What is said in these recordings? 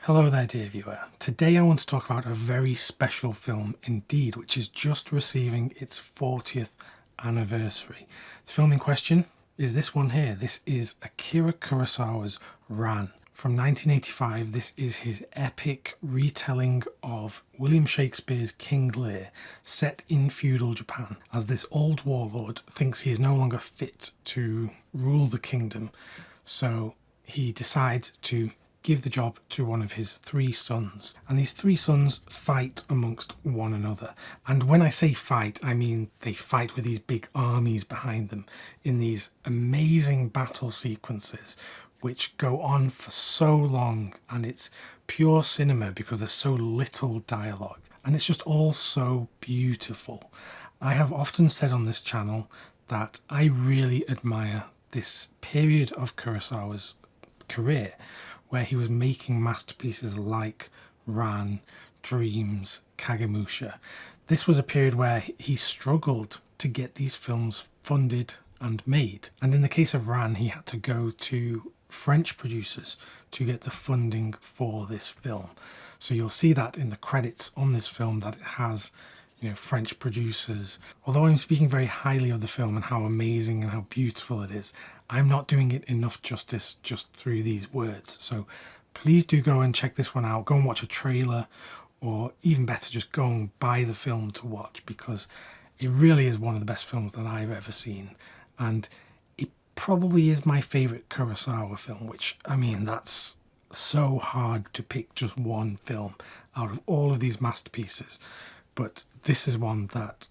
Hello there, dear viewer. Today I want to talk about a very special film indeed, which is just receiving its 40th anniversary. The film in question is this one here. This is Akira Kurosawa's Ran. From 1985, this is his epic retelling of William Shakespeare's King Lear, set in feudal Japan, as this old warlord thinks he is no longer fit to rule the kingdom. So he decides to give the job to one of his three sons. And these three sons fight amongst one another. And when I say fight, I mean they fight with these big armies behind them in these amazing battle sequences which go on for so long, and it's pure cinema because there's so little dialogue. And it's just all so beautiful. I have often said on this channel that I really admire this period of Kurosawa's career where he was making masterpieces like Ran, Dreams, Kagemusha. This was a period where he struggled to get these films funded and made. And in the case of Ran, he had to go to French producers to get the funding for this film. So you'll see that in the credits on this film that it has, French producers. Although I'm speaking very highly of the film and how amazing and how beautiful it is, I'm not doing it enough justice just through these words. So please do go and check this one out. Go and watch a trailer, or even better, just go and buy the film to watch, because it really is one of the best films that I've ever seen. And it probably is my favourite Kurosawa film, which, I mean, that's so hard to pick just one film out of all of these masterpieces. But this is one that,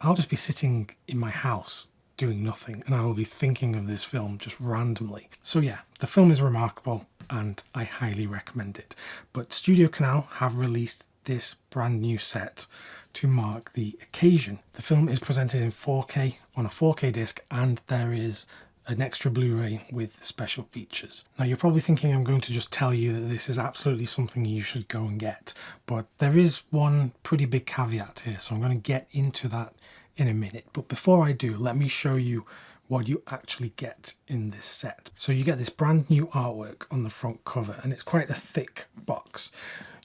I'll just be sitting in my house doing nothing and I will be thinking of this film just randomly. So yeah, the film is remarkable and I highly recommend it. But Studio Canal have released this brand new set to mark the occasion. The film is presented in 4K on a 4K disc, and there is an extra Blu-ray with special features. Now you're probably thinking I'm going to just tell you that this is absolutely something you should go and get, but there is one pretty big caveat here, so I'm going to get into that in a minute. But before I do, let me show you what you actually get in this set. So you get this brand new artwork on the front cover, and it's quite a thick box.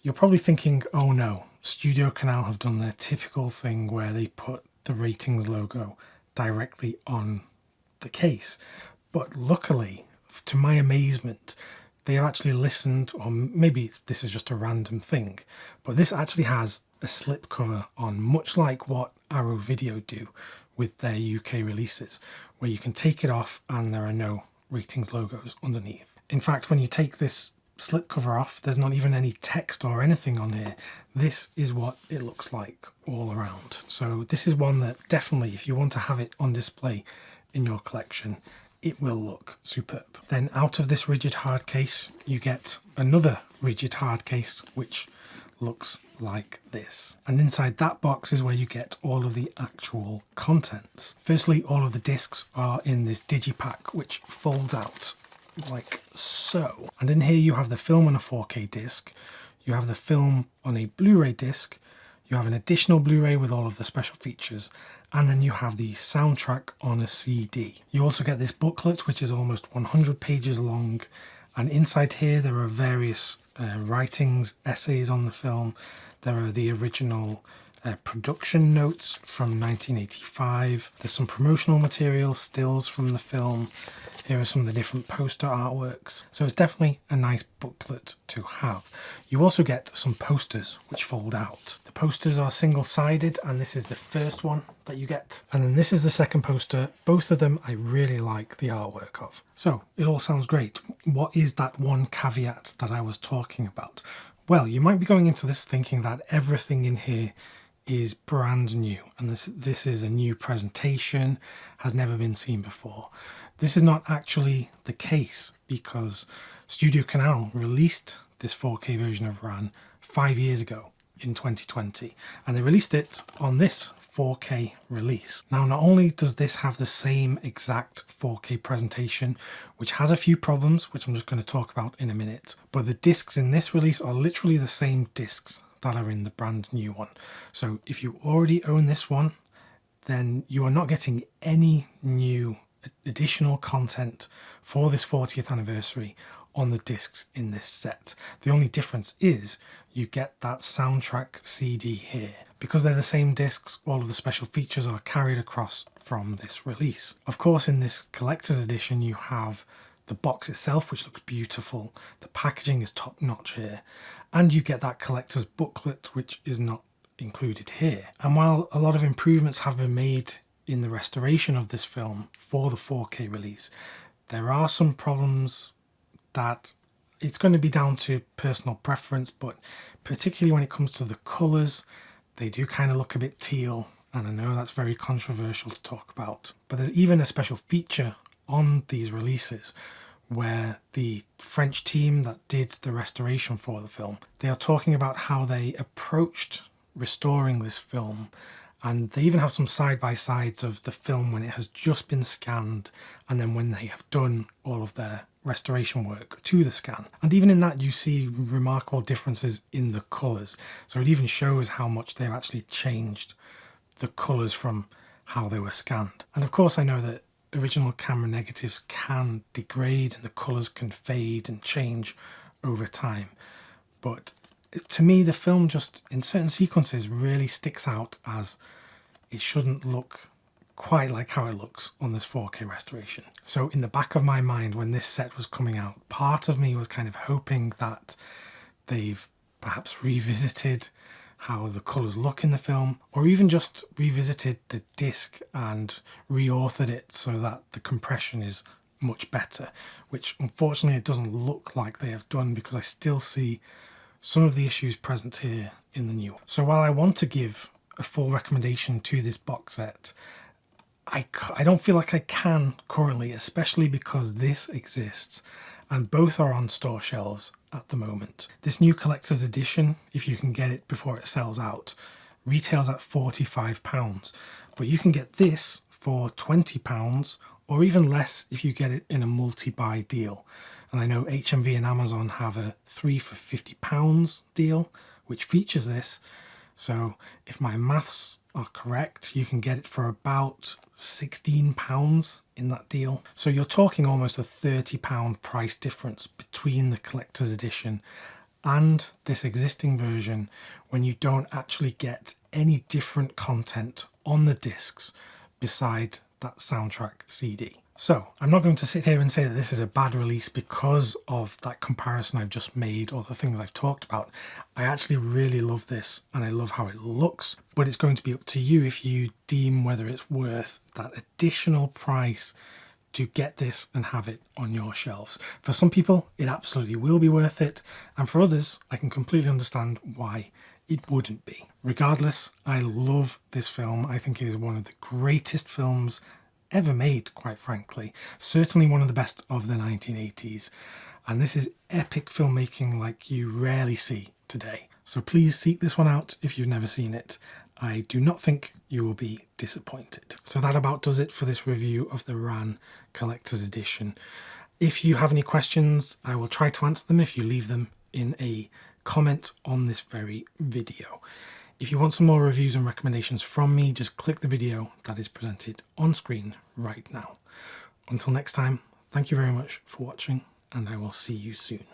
You're probably thinking, oh no, Studio Canal have done their typical thing where they put the ratings logo directly on the case. But luckily, to my amazement, they have actually listened, or maybe this is just a random thing, but this actually has a slip cover on, much like what Arrow Video do with their UK releases, where you can take it off and there are no ratings logos underneath. In fact, when you take this slip cover off, there's not even any text or anything on here. This is what it looks like all around. So this is one that definitely, if you want to have it on display in your collection, it will look superb. Then out of this rigid hard case, you get another rigid hard case, which looks like this. And inside that box is where you get all of the actual contents. Firstly, all of the discs are in this digipack, which folds out like so. And in here you have the film on a 4K disc, you have the film on a Blu-ray disc, you have an additional Blu-ray with all of the special features, and then you have the soundtrack on a CD. You also get this booklet, which is almost 100 pages long, and inside here there are various writings, essays on the film. There are the original production notes from 1985. There's some promotional material, stills from the film. Here are some of the different poster artworks. So it's definitely a nice booklet to have. You also get some posters which fold out. The posters are single-sided, and this is the first one that you get. And then this is the second poster. Both of them I really like the artwork of. So it all sounds great. What is that one caveat that I was talking about? Well, you might be going into this thinking that everything in here is brand new, and this is a new presentation, has never been seen before. This is not actually the case, because Studio Canal released this 4K version of Ran 5 years ago in 2020, and they released it on this 4K release. Now, not only does this have the same exact 4K presentation, which has a few problems, which I'm just going to talk about in a minute, but the discs in this release are literally the same discs that are in the brand new one. So if you already own this one, then you are not getting any new additional content for this 40th anniversary on the discs in this set. The only difference is you get that soundtrack CD here. Because they're the same discs, all of the special features are carried across from this release. Of course, in this collector's edition, you have the box itself, which looks beautiful. The packaging is top notch here. And you get that collector's booklet, which is not included here. And while a lot of improvements have been made in the restoration of this film for the 4K release, there are some problems that it's going to be down to personal preference, but particularly when it comes to the colours, they do kind of look a bit teal, and I know that's very controversial to talk about. But there's even a special feature on these releases where the French team that did the restoration for the film, they are talking about how they approached restoring this film, and they even have some side-by-sides of the film when it has just been scanned and then when they have done all of their restoration work to the scan. And even in that you see remarkable differences in the colours. So it even shows how much they've actually changed the colours from how they were scanned. And of course I know that original camera negatives can degrade and the colours can fade and change over time. But to me the film just in certain sequences really sticks out as it shouldn't look quite like how it looks on this 4K restoration. So in the back of my mind when this set was coming out, part of me was kind of hoping that they've perhaps revisited how the colours look in the film, or even just revisited the disc and reauthored it so that the compression is much better, which unfortunately it doesn't look like they have done because I still see some of the issues present here in the new. So while I want to give a full recommendation to this box set, I don't feel like I can currently, especially because this exists and both are on store shelves at the moment. This new collector's edition, if you can get it before it sells out, retails at £45, but you can get this for £20 or even less if you get it in a multi-buy deal. And I know HMV and Amazon have a 3 for £50 deal which features this. So if my maths are correct, you can get it for about £16 in that deal. So you're talking almost a £30 price difference between the collector's edition and this existing version when you don't actually get any different content on the discs beside that soundtrack CD. So I'm not going to sit here and say that this is a bad release because of that comparison I've just made or the things I've talked about. I actually really love this and I love how it looks, but it's going to be up to you if you deem whether it's worth that additional price to get this and have it on your shelves. For some people, it absolutely will be worth it, and for others, I can completely understand why it wouldn't be. Regardless, I love this film. I think it is one of the greatest films ever made, quite frankly. Certainly one of the best of the 1980s. And this is epic filmmaking like you rarely see today. So please seek this one out if you've never seen it. I do not think you will be disappointed. So that about does it for this review of the Ran Collector's Edition. If you have any questions, I will try to answer them if you leave them in a comment on this very video. If you want some more reviews and recommendations from me, just click the video that is presented on screen right now. Until next time, thank you very much for watching, and I will see you soon.